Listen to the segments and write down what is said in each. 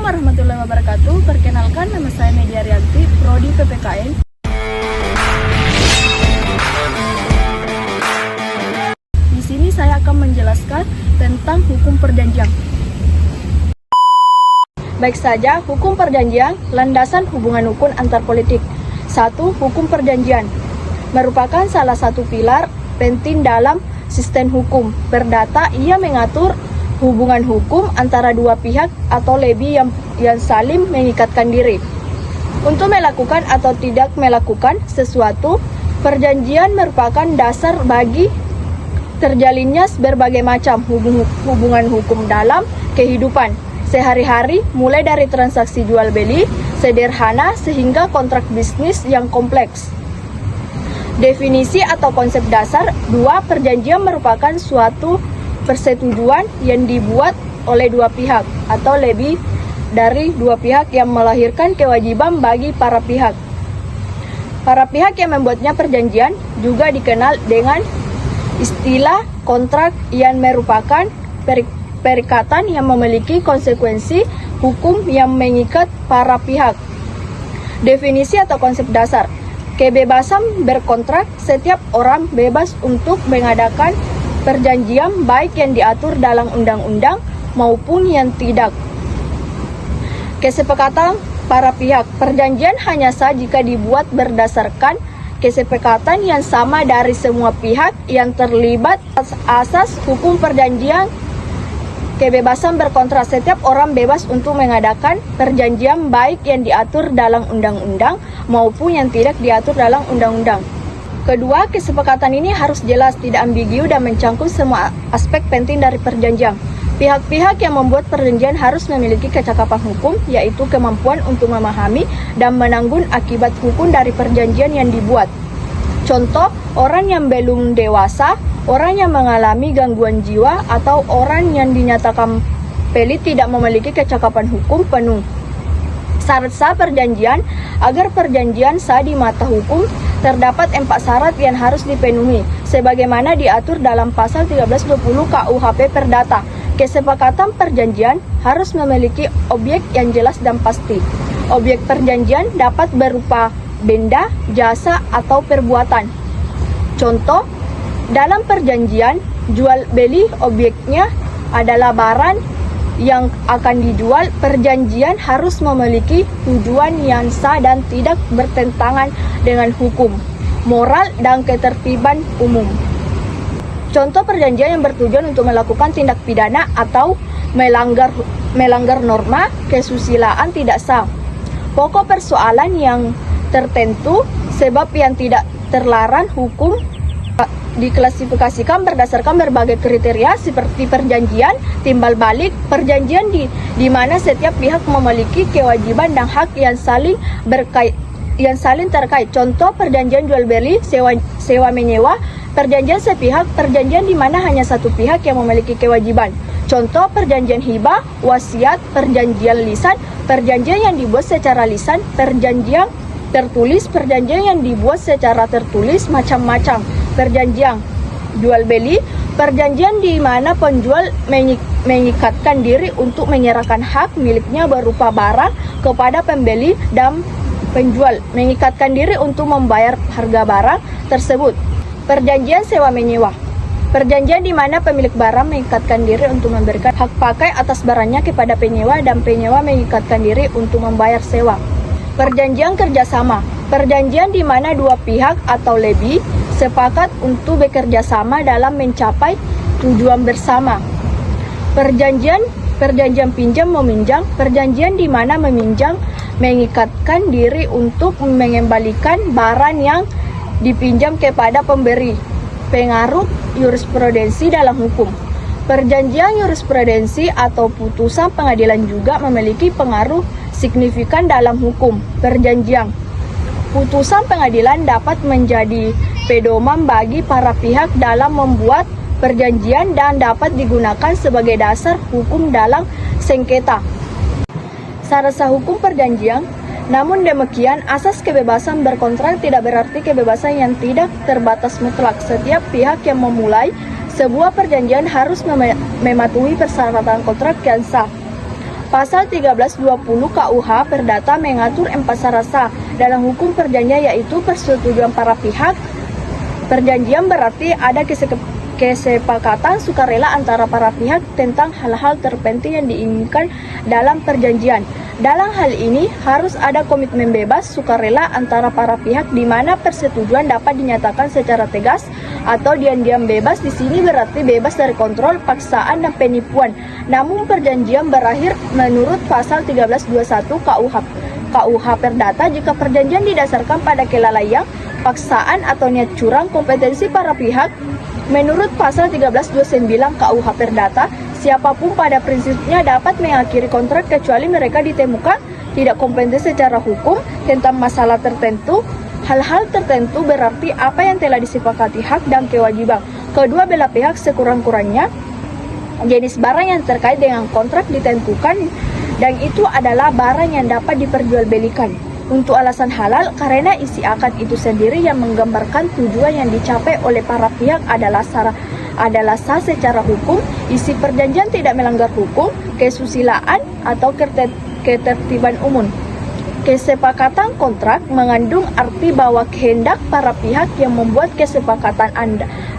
Assalamualaikum warahmatullahi wabarakatuh. Perkenalkan, nama saya Media Rianti, Prodi PPKN. Di sini saya akan menjelaskan tentang hukum perjanjian. Baik saja, hukum perjanjian, landasan hubungan hukum antar politik. 1. Hukum perjanjian merupakan salah satu pilar penting dalam sistem hukum perdata. Ia mengatur hubungan hukum antara dua pihak atau lebih yang saling mengikatkan diri untuk melakukan atau tidak melakukan sesuatu. Perjanjian merupakan dasar bagi terjalinnya berbagai macam hubungan hukum dalam kehidupan sehari-hari, mulai dari transaksi jual beli sederhana sehingga kontrak bisnis yang kompleks. Definisi atau konsep dasar. 2. Perjanjian merupakan suatu persetujuan yang dibuat oleh dua pihak atau lebih dari dua pihak yang melahirkan kewajiban bagi para pihak. Para pihak yang membuatnya perjanjian juga dikenal dengan istilah kontrak yang merupakan perikatan yang memiliki konsekuensi hukum yang mengikat para pihak. Definisi atau konsep dasar. Kebebasan berkontrak. Setiap orang bebas untuk mengadakan perjanjian baik yang diatur dalam undang-undang maupun yang tidak. Kesepakatan para pihak. Perjanjian hanya sah jika dibuat berdasarkan kesepakatan yang sama dari semua pihak yang terlibat. Asas hukum perjanjian. Kebebasan berkontrak. Setiap orang bebas untuk mengadakan perjanjian baik yang diatur dalam undang-undang maupun yang tidak diatur dalam undang-undang. Kedua, kesepakatan ini harus jelas, tidak ambigu dan mencangkup semua aspek penting dari perjanjian. Pihak-pihak yang membuat perjanjian harus memiliki kecakapan hukum, yaitu kemampuan untuk memahami dan menanggung akibat hukum dari perjanjian yang dibuat. Contoh, orang yang belum dewasa, orang yang mengalami gangguan jiwa, atau orang yang dinyatakan pelit tidak memiliki kecakapan hukum penuh. Syarat sah perjanjian. Agar perjanjian sah di mata hukum, terdapat 4 syarat yang harus dipenuhi, sebagaimana diatur dalam pasal 1320 KUHP Perdata. Kesepakatan perjanjian harus memiliki objek yang jelas dan pasti. Objek perjanjian dapat berupa benda, jasa, atau perbuatan. Contoh, dalam perjanjian jual beli, objeknya adalah barang yang akan dijual. Perjanjian harus memiliki tujuan yang sah dan tidak bertentangan dengan hukum, moral, dan ketertiban umum. Contoh perjanjian yang bertujuan untuk melakukan tindak pidana atau melanggar norma kesusilaan tidak sah. Pokok persoalan yang tertentu, sebab yang tidak terlarang hukum diklasifikasikan berdasarkan berbagai kriteria seperti perjanjian timbal balik, perjanjian di mana setiap pihak memiliki kewajiban dan hak yang saling terkait. Contoh perjanjian jual beli, sewa menyewa, perjanjian sepihak, perjanjian di mana hanya satu pihak yang memiliki kewajiban. Contoh perjanjian hibah, wasiat, perjanjian lisan, perjanjian yang dibuat secara lisan, perjanjian tertulis, perjanjian yang dibuat secara tertulis, macam-macam. Perjanjian jual beli, perjanjian di mana penjual mengikatkan diri untuk menyerahkan hak miliknya berupa barang kepada pembeli dan penjual mengikatkan diri untuk membayar harga barang tersebut. Perjanjian sewa menyewa, perjanjian di mana pemilik barang mengikatkan diri untuk memberikan hak pakai atas barangnya kepada penyewa dan penyewa mengikatkan diri untuk membayar sewa. Perjanjian kerjasama, perjanjian di mana dua pihak atau lebih sepakat untuk bekerja sama dalam mencapai tujuan bersama. Perjanjian pinjam meminjam, perjanjian di mana meminjam mengikatkan diri untuk mengembalikan barang yang dipinjam kepada pemberi. Pengaruh jurisprudensi dalam hukum. Perjanjian jurisprudensi atau putusan pengadilan juga memiliki pengaruh signifikan dalam hukum perjanjian. Putusan pengadilan dapat menjadi pedoman bagi para pihak dalam membuat perjanjian dan dapat digunakan sebagai dasar hukum dalam sengketa. Syarat sah hukum perjanjian. Namun demikian, asas kebebasan berkontrak tidak berarti kebebasan yang tidak terbatas mutlak. Setiap pihak yang memulai sebuah perjanjian harus mematuhi persyaratan kontrak yang sah. Pasal 1320 KUH Perdata mengatur 4 syarat sah dalam hukum perjanjian, yaitu persetujuan para pihak. Perjanjian berarti ada kesepakatan sukarela antara para pihak tentang hal-hal terpenting yang diinginkan dalam perjanjian. Dalam hal ini harus ada komitmen bebas sukarela antara para pihak, di mana persetujuan dapat dinyatakan secara tegas atau diam-diam. Bebas di sini berarti bebas dari kontrol, paksaan, dan penipuan. Namun perjanjian berakhir menurut pasal 1321 KUH Perdata jika perjanjian didasarkan pada kelalaian, paksaan, atau niat curang kompetensi para pihak. Menurut pasal 1329 KUH Perdata, siapapun pada prinsipnya dapat mengakhiri kontrak kecuali mereka ditemukan tidak kompeten secara hukum tentang masalah tertentu. Hal-hal tertentu berarti apa yang telah disepakati hak dan kewajiban kedua belah pihak sekurang-kurangnya. Jenis barang yang terkait dengan kontrak ditentukan, dan itu adalah barang yang dapat diperjualbelikan untuk alasan halal karena isi akad itu sendiri yang menggambarkan tujuan yang dicapai oleh para pihak adalah sah secara hukum. Isi perjanjian tidak melanggar hukum, kesusilaan, atau ketertiban umum. Kesepakatan kontrak mengandung arti bahwa kehendak para pihak yang membuat kesepakatan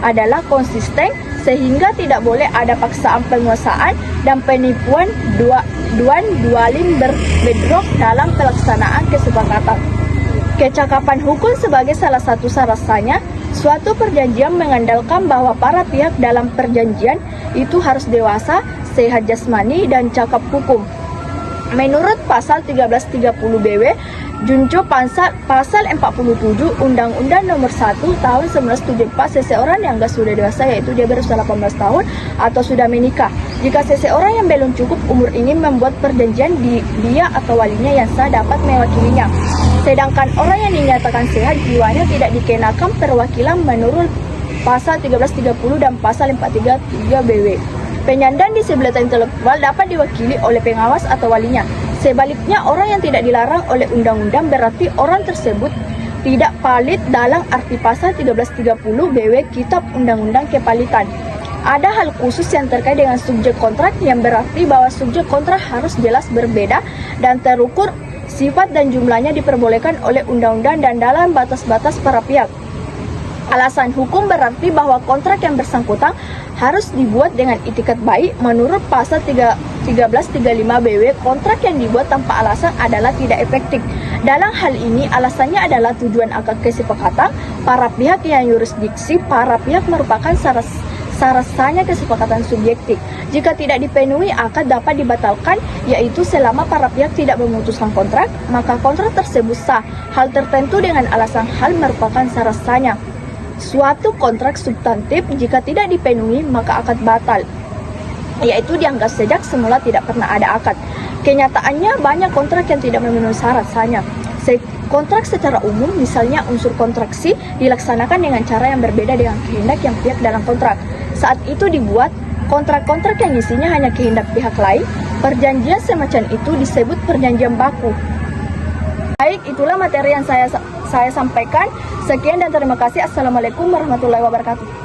adalah konsisten, sehingga tidak boleh ada paksaan penguasaan dan penipuan dualim bedrock dalam pelaksanaan kesepakatan. Kecakapan hukum sebagai salah satu syarat sahnya suatu perjanjian mengandalkan bahwa para pihak dalam perjanjian itu harus dewasa, sehat jasmani, dan cakap hukum. Menurut pasal 1330 BW Junco pasal 47 Undang-Undang Nomor 1 Tahun 1974, seseorang yang sudah dewasa, yaitu dia berusia 18 tahun atau sudah menikah. Jika seseorang yang belum cukup umur ingin membuat perjanjian, dia atau walinya yang sah dapat mewakilinya. Sedangkan orang yang dinyatakan sehat jiwanya tidak dikenakan perwakilan menurut pasal 1330 dan pasal 433 BW. Penyandang disabilitas intelektual dapat diwakili oleh pengawas atau walinya. Sebaliknya, orang yang tidak dilarang oleh undang-undang berarti orang tersebut tidak valid dalam arti pasal 1330 BW Kitab Undang-Undang Kepalitan. Ada hal khusus yang terkait dengan subjek kontrak, yang berarti bahwa subjek kontrak harus jelas berbeda dan terukur. Sifat dan jumlahnya diperbolehkan oleh undang-undang dan dalam batas-batas para pihak. Alasan hukum berarti bahwa kontrak yang bersangkutan harus dibuat dengan itikat baik. Menurut pasal 1335 BW, kontrak yang dibuat tanpa alasan adalah tidak efektif. Dalam hal ini alasannya adalah tujuan akad kesepakatan para pihak yang yurisdiksi para pihak merupakan syarat sahnya kesepakatan subjektif. Jika tidak dipenuhi, akad dapat dibatalkan, yaitu selama para pihak tidak memutuskan kontrak, maka kontrak tersebut sah. Hal tertentu dengan alasan hal merupakan syarat sahnya suatu kontrak substantif. Jika tidak dipenuhi, maka akad batal, yaitu dianggap sejak semula tidak pernah ada akad. Kenyataannya banyak kontrak yang tidak memenuhi syarat sahnya. Kontrak secara umum, misalnya unsur kontraksi, dilaksanakan dengan cara yang berbeda dengan kehendak yang pihak dalam kontrak saat itu dibuat. Kontrak-kontrak yang isinya hanya kehendak pihak lain, perjanjian semacam itu disebut perjanjian baku. Baik, itulah materi yang saya sampaikan. Sekian dan terima kasih. Assalamualaikum warahmatullahi wabarakatuh.